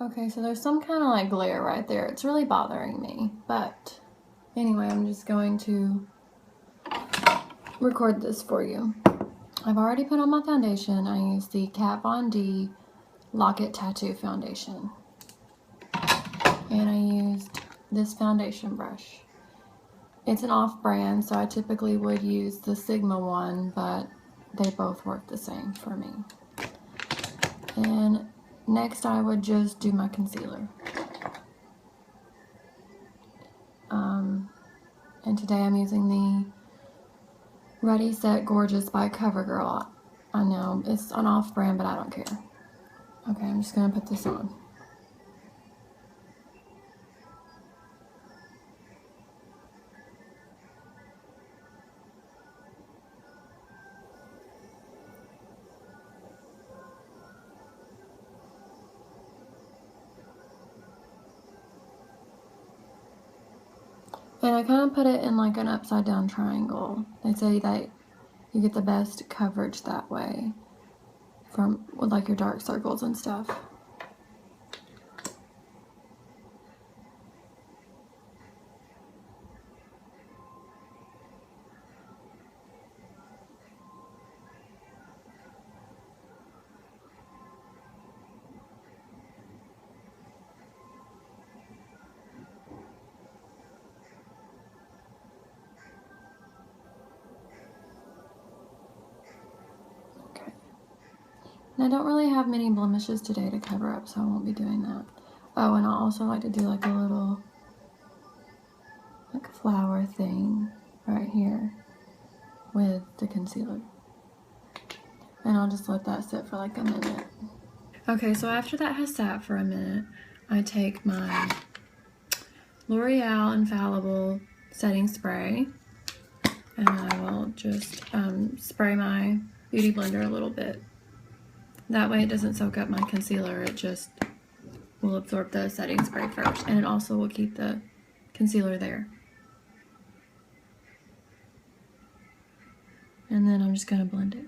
Okay, so there's some kind of like glare right there. It's really bothering me. But anyway, I'm just going to record this for you. I've already put on my foundation. I used the Kat Von D Lock-It Tattoo Foundation. And I used this foundation brush. It's an off-brand, so I typically would use the Sigma one, but they both work the same for me. And next I would just do my concealer. And today I'm using the Ready Set Gorgeous by CoverGirl. I know it's an off-brand, but I don't care. Okay, I'm just gonna put this on. And I kind of put it in like an upside down triangle. They say that you get the best coverage that way from with like your dark circles and stuff. And I don't really have many blemishes today to cover up, so I won't be doing that. Oh, and I also like to do like a little like flower thing right here with the concealer. And I'll just let that sit for like a minute. Okay, so after that has sat for a minute, I take my L'Oreal Infallible setting spray and I will just spray my beauty blender a little bit. That way it doesn't soak up my concealer, it just will absorb the setting spray first, and it also will keep the concealer there. And then I'm just going to blend it.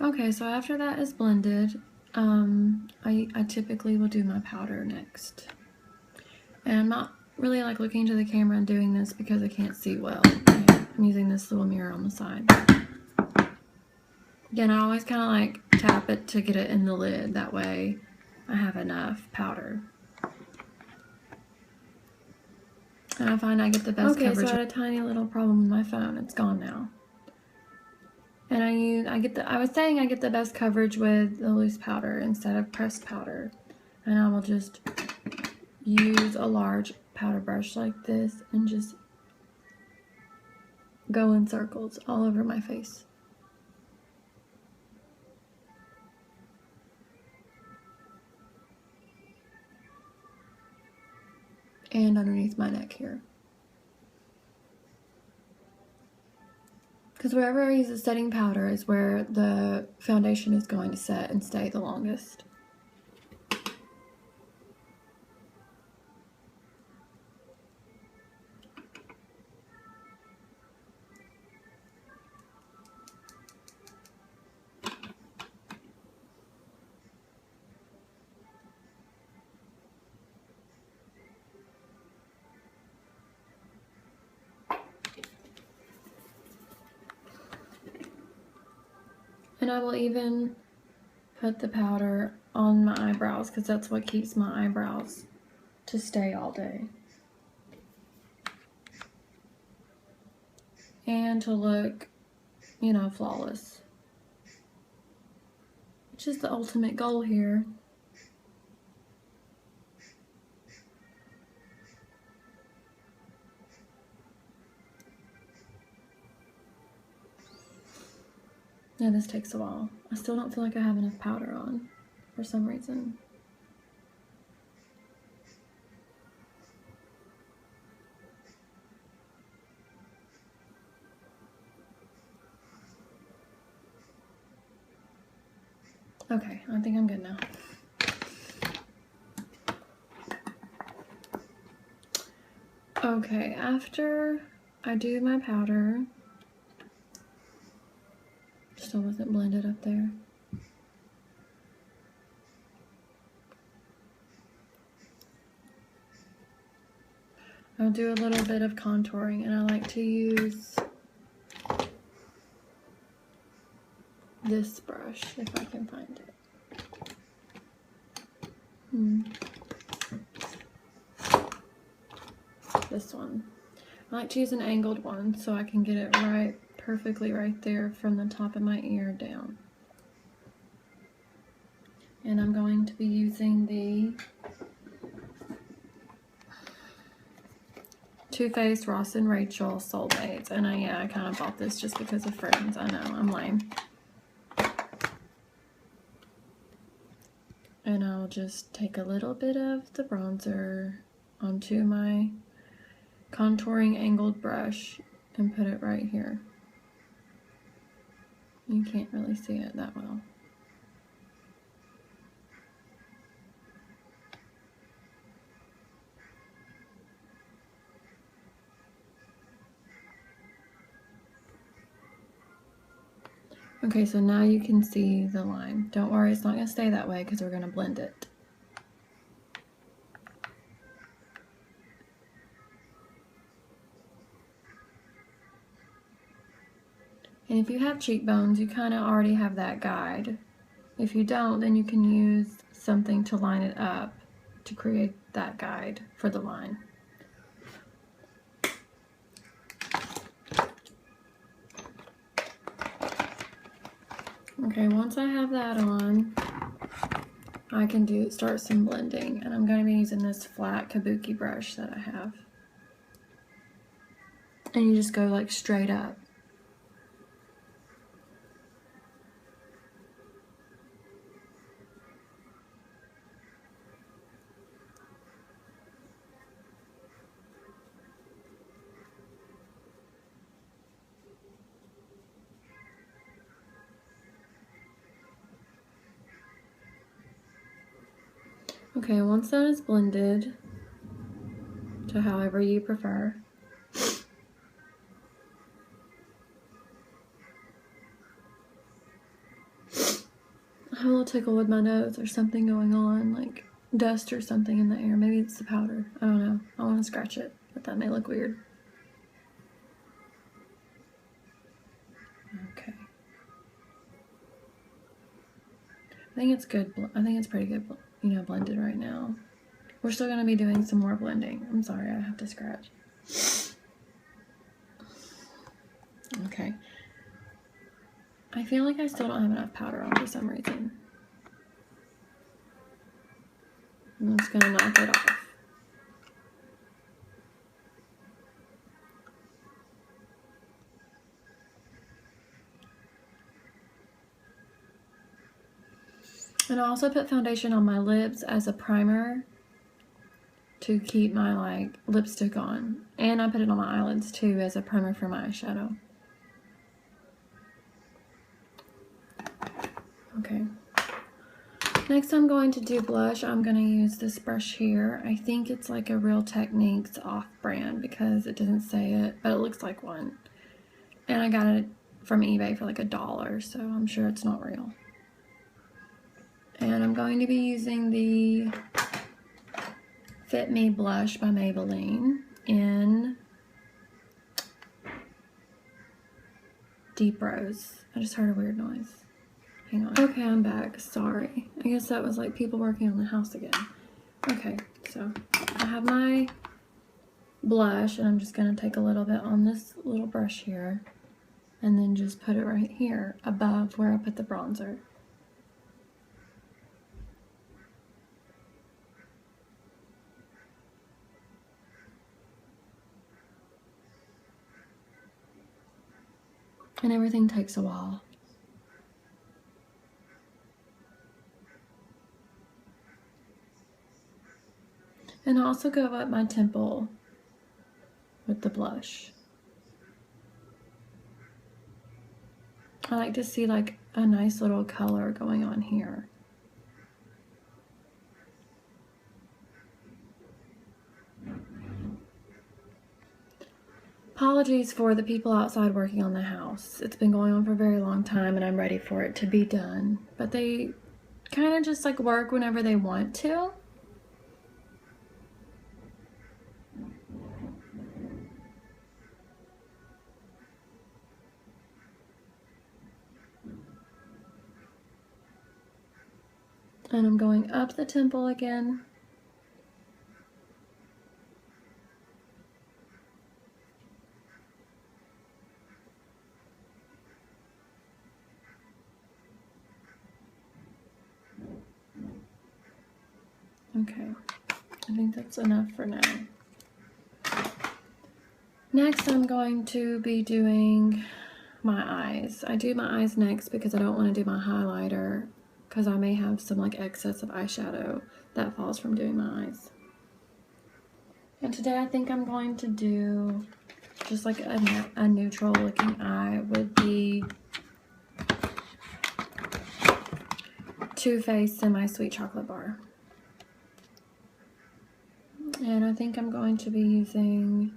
Okay, so after that is blended, I typically will do my powder next. And I'm not really like looking to the camera and doing this because I can't see well. I'm using this little mirror on the side. Again, I always kind of like tap it to get it in the lid. That way I have enough powder. And I find I get the best coverage. Okay, so I had a tiny little problem with my phone. It's gone now. And I was saying I get the best coverage with the loose powder instead of pressed powder. And I will just use a large powder brush like this and just go in circles all over my face. And underneath my neck here. Because wherever I use the setting powder is where the foundation is going to set and stay the longest. And I will even put the powder on my eyebrows because that's what keeps my eyebrows to stay all day. And to look, you know, flawless. Which is the ultimate goal here. Yeah, this takes a while. I still don't feel like I have enough powder on for some reason. Okay, I think I'm good now. Okay, after I do my powder, still wasn't blended up there. I'll do a little bit of contouring, and I like to use this brush if I can find it. This one. I like to use an angled one so I can get it right, perfectly right there from the top of my ear down. And I'm going to be using the Too Faced Ross and Rachel Soulmates. And I kind of bought this just because of friends. I know, I'm lame. And I'll just take a little bit of the bronzer onto my contouring angled brush and put it right here. You can't really see it that well. Okay, so now you can see the line. Don't worry, it's not going to stay that way because we're going to blend it. And if you have cheekbones, you kind of already have that guide. If you don't, then you can use something to line it up to create that guide for the line. Okay, once I have that on, I can start some blending, and I'm going to be using this flat kabuki brush that I have. And you just go like straight up. Okay, once that is blended to however you prefer, I have a little tickle with my nose. There's something going on, like dust or something in the air. Maybe it's the powder. I don't know. I want to scratch it, but that may look weird. Okay. I think it's good. I think it's pretty good, blended right now. We're still going to be doing some more blending. I'm sorry, I have to scratch. Okay. I feel like I still don't have enough powder on for some reason. I'm just going to knock it off. And I also put foundation on my lips as a primer to keep my lipstick on. And I put it on my eyelids too as a primer for my eyeshadow. Okay. Next I'm going to do blush. I'm going to use this brush here. I think it's like a Real Techniques off-brand because it doesn't say it, but it looks like one. And I got it from eBay for like $1, so I'm sure it's not real. And I'm going to be using the Fit Me blush by Maybelline in Deep Rose. I just heard a weird noise. Hang on. Okay, I'm back. Sorry. I guess that was like people working on the house again. Okay, so I have my blush, and I'm just going to take a little bit on this little brush here, and then just put it right here above where I put the bronzer. And everything takes a while. And I also go up my temple with the blush. I like to see like a nice little color going on here. Apologies for the people outside working on the house. It's been going on for a very long time and I'm ready for it to be done. But they kind of just like work whenever they want to. And I'm going up the temple again. Okay, I think that's enough for now. Next, I'm going to be doing my eyes. I do my eyes next because I don't want to do my highlighter because I may have some like excess of eyeshadow that falls from doing my eyes. And today I think I'm going to do just like a neutral looking eye with the Too Faced Semi-Sweet Chocolate Bar. And I think I'm going to be using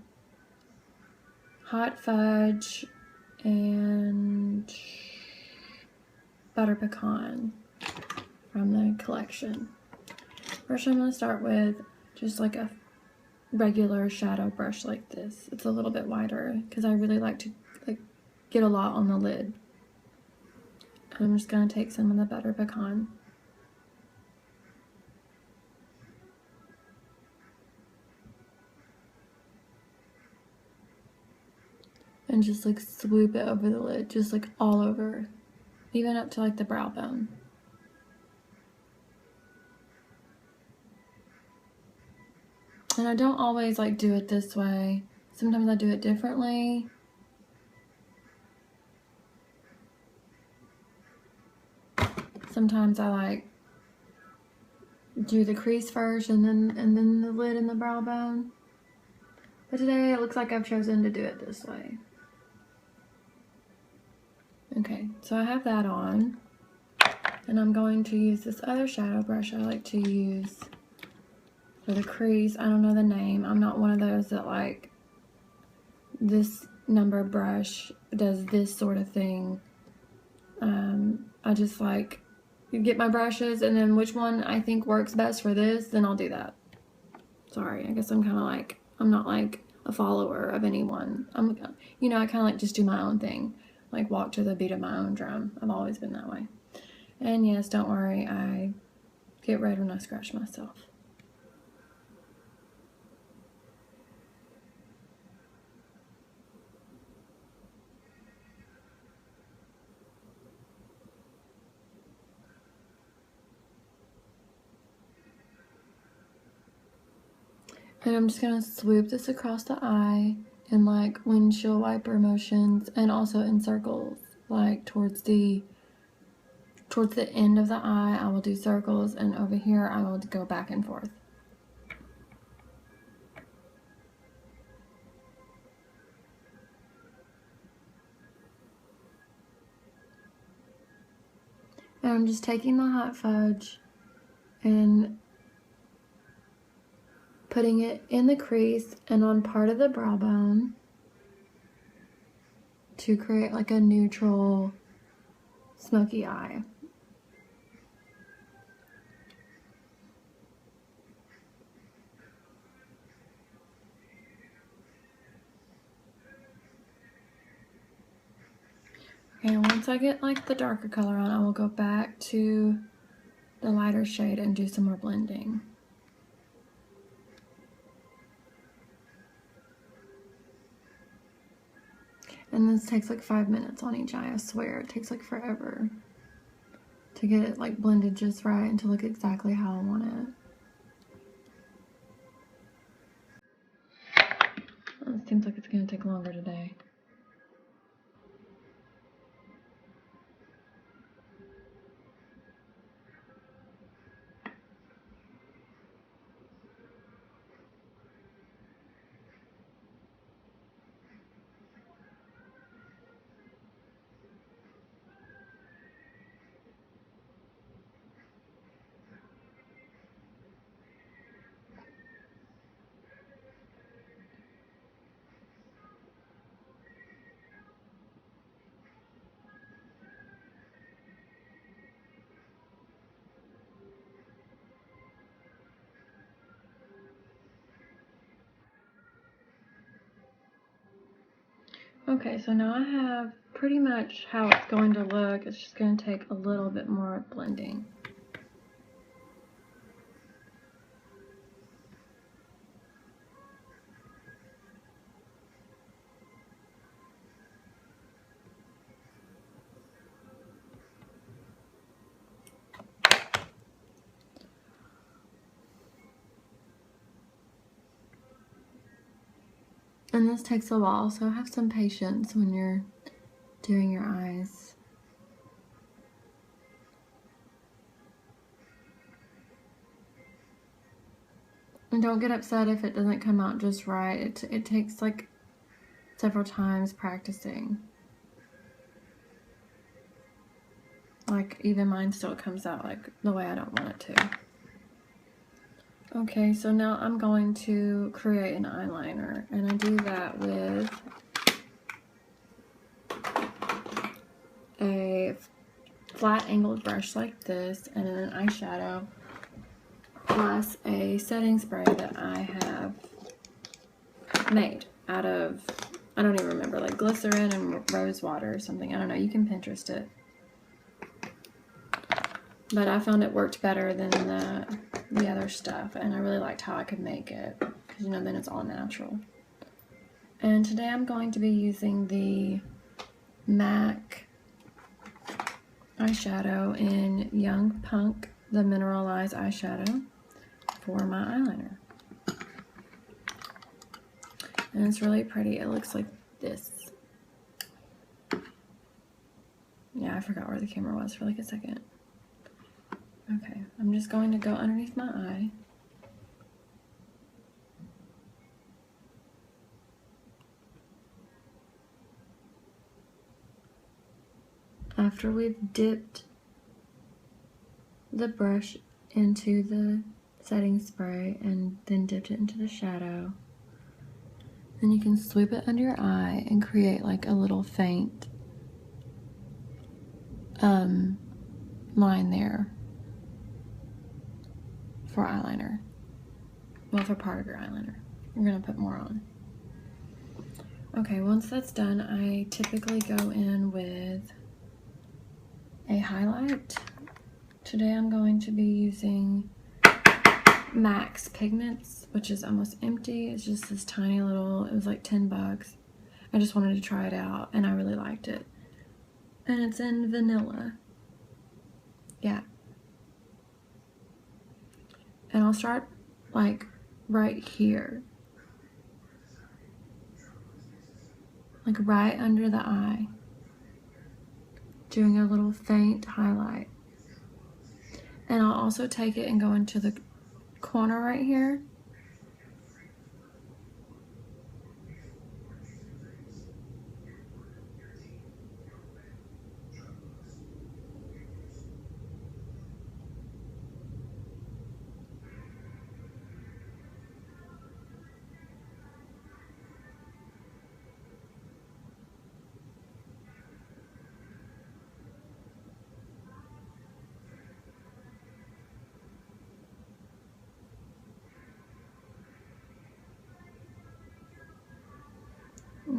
Hot Fudge and Butter Pecan from the collection. First I'm going to start with just like a regular shadow brush like this. It's a little bit wider because I really like to like get a lot on the lid. I'm just going to take some of the Butter Pecan. And just like swoop it over the lid, just like all over, even up to like the brow bone. And I don't always like do it this way. Sometimes I do it differently. Sometimes I like do the crease first and then the lid and the brow bone. But today it looks like I've chosen to do it this way. Okay, so I have that on. And I'm going to use this other shadow brush I like to use for the crease. I don't know the name. I'm not one of those that like this number brush does this sort of thing. I just like get my brushes and then which one I think works best for this, then I'll do that. Sorry, I guess I'm kind of like, I'm not like a follower of anyone. You know, I kind of like just do my own thing. Like walk to the beat of my own drum. I've always been that way. And yes, don't worry, I get red when I scratch myself. And I'm just gonna swoop this across the eye in like windshield wiper motions and also in circles, like towards the end of the eye I will do circles, and over here I will go back and forth. And I'm just taking the Hot Fudge and putting it in the crease and on part of the brow bone to create like a neutral smoky eye. Okay, once I get like the darker color on, I will go back to the lighter shade and do some more blending. And this takes like 5 minutes on each eye, I swear. It takes like forever to get it like blended just right and to look exactly how I want it. It seems like it's going to take longer today. Okay, so now I have pretty much how it's going to look. It's just going to take a little bit more blending. And this takes a while, so have some patience when you're doing your eyes. And don't get upset if it doesn't come out just right. It takes like several times practicing. Like even mine still comes out like the way I don't want it to. Okay, so now I'm going to create an eyeliner, and I do that with a flat angled brush like this and an eyeshadow plus a setting spray that I have made out of, I don't even remember, like glycerin and rose water or something. I don't know, you can Pinterest it. But I found it worked better than the other stuff, and I really liked how I could make it, because you know, then it's all natural. And today I'm going to be using the MAC eyeshadow in Young Punk, the mineralized eyeshadow, for my eyeliner. And it's really pretty. It looks like this. Yeah, I forgot where the camera was for like a second. Okay, I'm just going to go underneath my eye. After we've dipped the brush into the setting spray and then dipped it into the shadow, then you can sweep it under your eye and create like a little faint line there for eyeliner. Well, for part of your eyeliner. You're gonna put more on. Okay, once that's done, I typically go in with a highlight. Today I'm going to be using MAC's Pigments, which is almost empty. It's just this tiny little, it was like 10 bucks. I just wanted to try it out and I really liked it. And it's in vanilla. Yeah. And I'll start like right here. Like right under the eye. Doing a little faint highlight. And I'll also take it and go into the corner right here.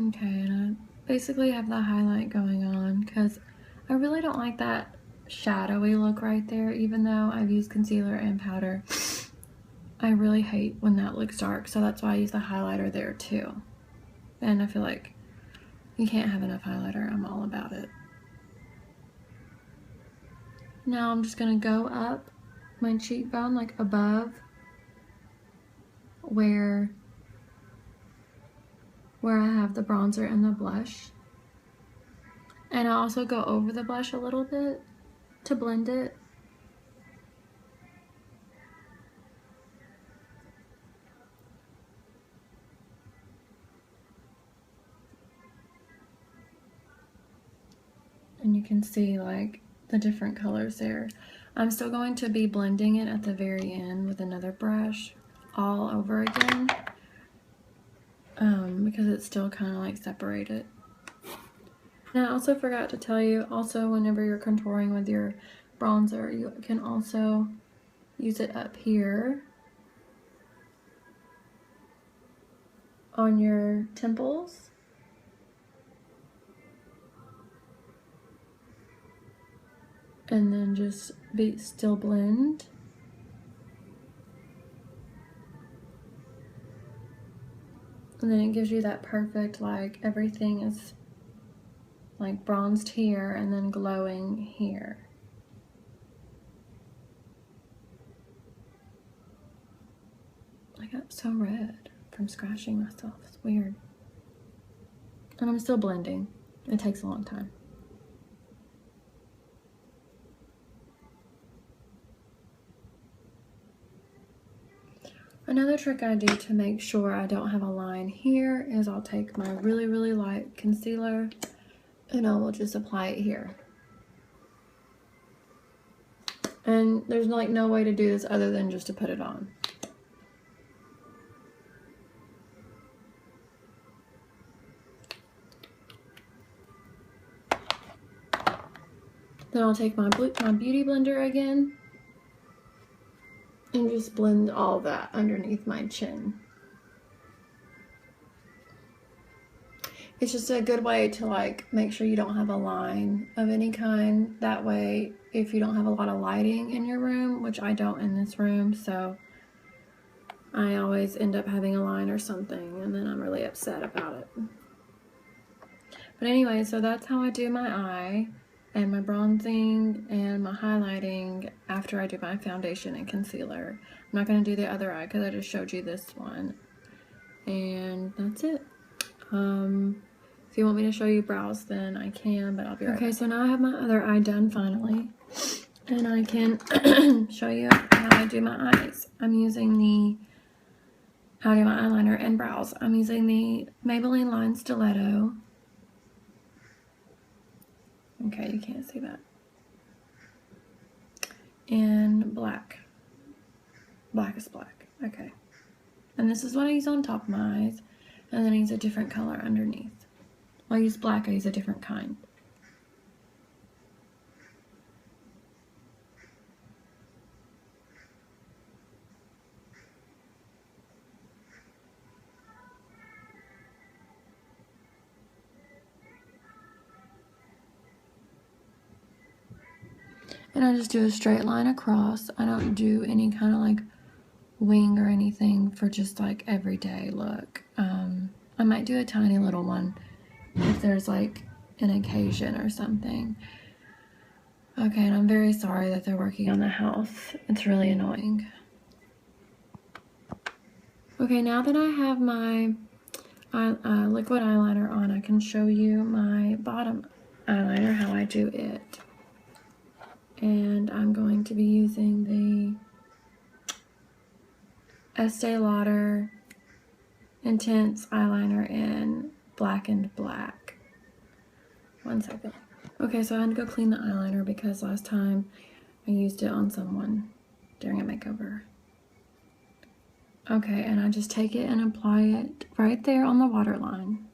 Okay, and I basically have the highlight going on because I really don't like that shadowy look right there, even though I've used concealer and powder. I really hate when that looks dark, so that's why I use the highlighter there too. And I feel like you can't have enough highlighter. I'm all about it. Now I'm just going to go up my cheekbone, like above where I have the bronzer and the blush. And I also go over the blush a little bit to blend it. And you can see like the different colors there. I'm still going to be blending it at the very end with another brush all over again because it's still kind of like separated. And I also forgot to tell you, also whenever you're contouring with your bronzer, you can also use it up here on your temples and then just still blend. And then it gives you that perfect, like, everything is like bronzed here and then glowing here. I got so red from scratching myself. It's weird. And I'm still blending. It takes a long time. Another trick I do to make sure I don't have a line here is I'll take my really, really light concealer and I will just apply it here. And there's like no way to do this other than just to put it on. Then I'll take my beauty blender again and just blend all that underneath my chin. It's just a good way to like make sure you don't have a line of any kind. That way, if you don't have a lot of lighting in your room, which I don't in this room, so I always end up having a line or something, and then I'm really upset about it. But anyway, so that's how I do my eye and my bronzing and my highlighting after I do my foundation and concealer. I'm not going to do the other eye because I just showed you this one. And that's it. If you want me to show you brows, then I can, but I'll be right back. Okay, so now I have my other eye done finally. And I can show you how I do my eyes. I'm using how I do my eyeliner and brows. I'm using the Maybelline Line Stiletto. Okay, you can't see that. And black. Black is black. Okay. And this is what I use on top of my eyes. And then I use a different color underneath. Well, I use black, I use a different kind. And I just do a straight line across. I don't do any kind of like wing or anything for just like everyday look. I might do a tiny little one if there's like an occasion or something. Okay, and I'm very sorry that they're working on the house. It's really annoying. Okay, now that I have my liquid eyeliner on, I can show you my bottom eyeliner, how I do it. And I'm going to be using the Estee Lauder Intense Eyeliner in Blackened Black. One second. Okay, so I had to go clean the eyeliner because last time I used it on someone during a makeover. Okay, and I just take it and apply it right there on the waterline.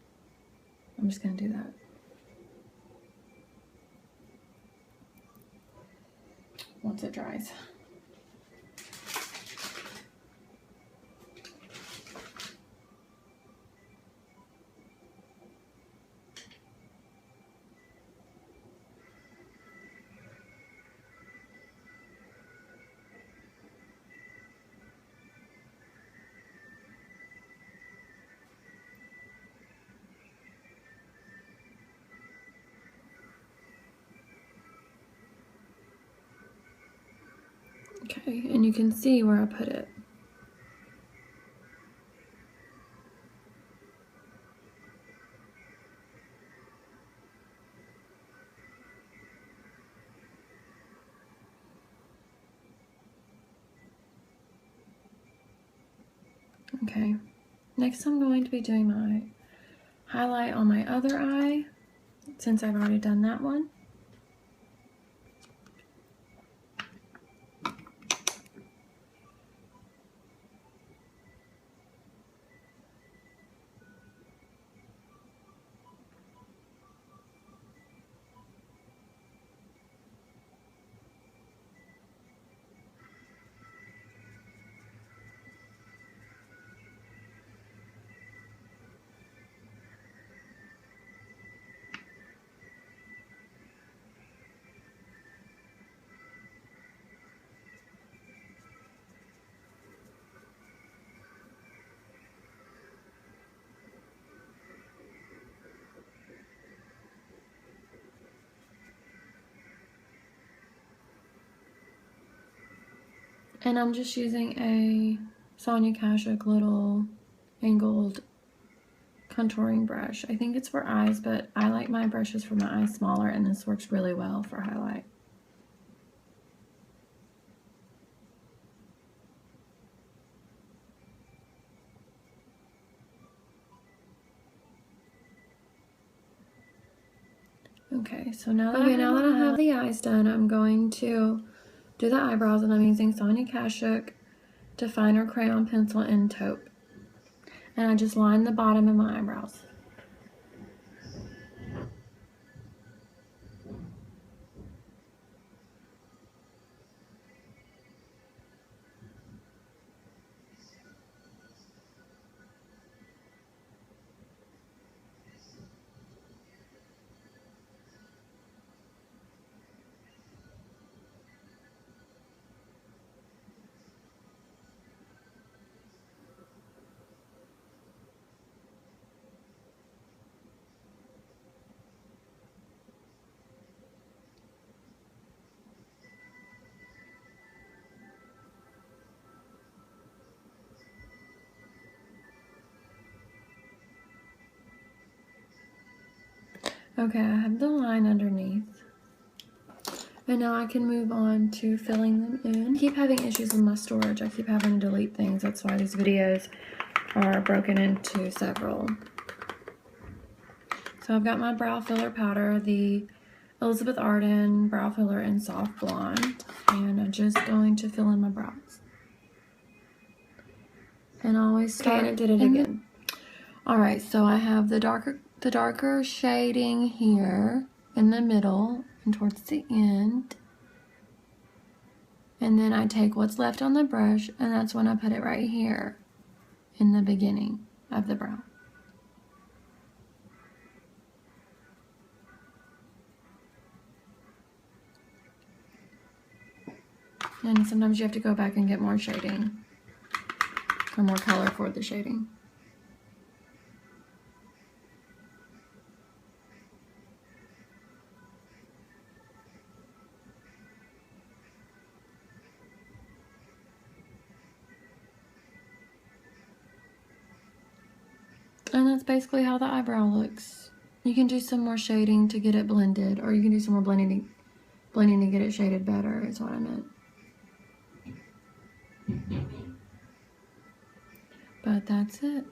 I'm just going to do that. Once it dries. Okay, and you can see where I put it. Okay, next I'm going to be doing my highlight on my other eye, since I've already done that one. And I'm just using a Sonia Kashuk little angled contouring brush. I think it's for eyes, but I like my brushes for my eyes smaller, and this works really well for highlight. Okay, so now that I have the eyes done, I'm going to do the eyebrows, and I'm using Sonia Kashuk Definer Crayon Pencil in Taupe. And I just line the bottom of my eyebrows. Okay, I have the line underneath. And now I can move on to filling them in. I keep having issues with my storage. I keep having to delete things. That's why these videos are broken into several. So I've got my brow filler powder, the Elizabeth Arden brow filler in Soft Blonde. And I'm just going to fill in my brows. And I always start. Okay, and I did it again. Alright, so I have the darker shading here in the middle and towards the end. And then I take what's left on the brush, and that's when I put it right here in the beginning of the brow. And sometimes you have to go back and get more shading, or more color for the shading. And that's basically how the eyebrow looks. You can do some more shading to get it blended, or you can do some more blending to get it shaded better, is what I meant. But that's it.